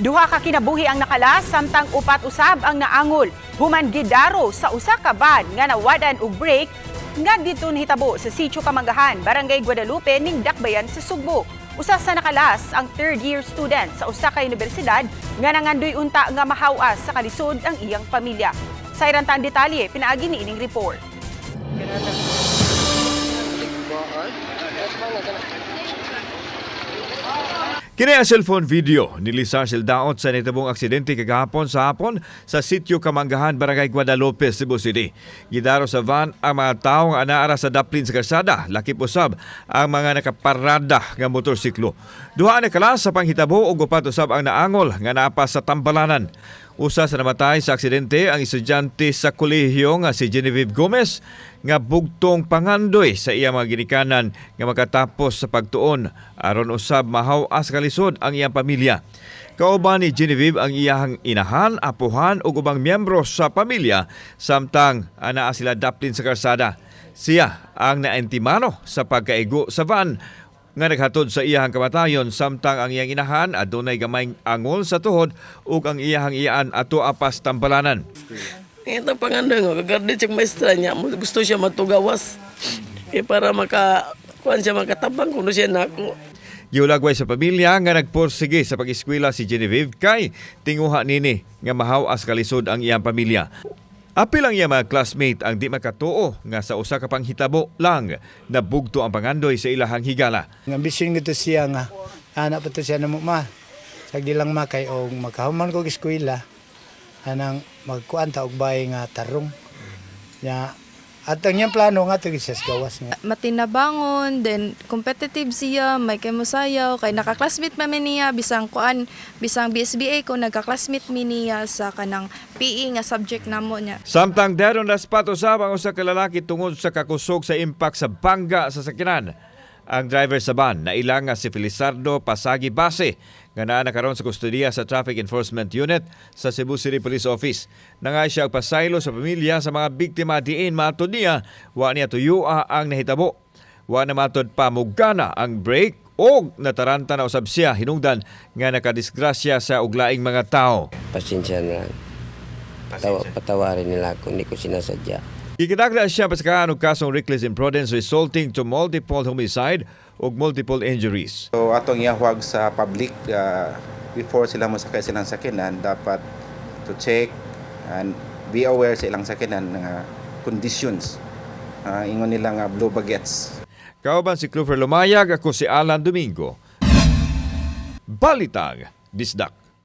Duha ka kinabuhi ang nakalas samtang upat usab ang naangol. Human gidaro sa usa ka van nga nawadan og break nga dito nahitabo sa Sitio Kamangahan, Barangay Guadalupe ning Dakbayan sa Sugbo. Usa sa nakalas ang third-year student sa usa ka universidad nga nangandoy unta nga mahawas sa kalisod ang iyang pamilya. Sa irantang detalye, pinaagi ni ining report. Kini ang cellphone video ni Lisa Sildaot sa nitabong aksidente kagahapon sa hapon sa Sitio Kamangahan, Barangay Guadalupe, Cebu City. Gidaro sa van ang mga taong anaara sa daplin sa kalsada, lakip usab ang mga nakaparada nga motorsiklo. Duha na kalas sa panghitabo ug upat usab ang naangol nga napas sa tambalanan. Usa sa namatay sa aksidente ang estudyante sa kolehiyo nga si Genevieve Gomez nga bugtong pangandoy sa iyang mga ginikanan nga makatapos sa pagtuon aron usab mahaw-as kalisod ang iyang pamilya. Kauban ni Genevieve ang iyang inahan, apuhan ug ubang miyembro sa pamilya samtang anaa sila daplin sa kalsada. Siya ang naintimano sa pagkaigo sa van nga naghatod sa iyang kamatayon samtang ang iyang inahan adunay gamayng angol sa tuhod ug ang iyang iyaan ato apas tambalanan. Ito pangandoy nga kagardit siya maestra niya, gusto siya matugawas. Para kuan siya makatabang kuno siya nako. Giulagway sa pamilya nga nagpursige sa pag-eskwela si Genevieve kay tinguha nini nga mahaw-as kalisod ang iyang pamilya. Apil ang iyang mga classmate ang di makatuo nga sa usa ka panghitabo lang nabugto ang pangandoy sa ilahang higala. Ang ambisyon nito siya nga anak pa to siya na ma sagdi lang makay og makahuman ko eskwela anang magkuan ta og bay nga tarong. Ya at ang iyang plano nga to siya gawas nga. Matinabangon, then competitive siya, may kay mosayaw, kay naka-classmate pa niya bisang kuan, bisang BSBA ko nagka-classmate mi niya sa kanang PE nga subject namo niya. Samtang daron na spot usab ang usa ka lalaki tungod sa kakusog sa impact sa bangga sa sakyanan. Ang driver sa van na ilang nga si Felizardo Pasagi Base nga naa nakaron sa kustudiya sa Traffic Enforcement Unit sa Cebu City Police Office. Nangay siya pasaylo sa pamilya sa mga biktima diin matud niya wa niya tuyua ang nahitabo. Wa na matud pa mugana ang brake o nataranta na usab siya hinungdan nga nakadisgrasya sa uglaing mga tao. Pasensya na lang. Patawarin nila ako, hindi ko sinasadya. Gikidakla siya pasakahan og kasong reckless imprudence resulting to multiple homicide ug multiple injuries. So atong iahwag sa public before sila mosakay silang sakinan dapat to check and be aware sa ilang sakinan nga conditions. Ingon nila nga blue baguettes. Kauban si Clover Lumayag, ako si Alan Domingo. Balitang Bisdak.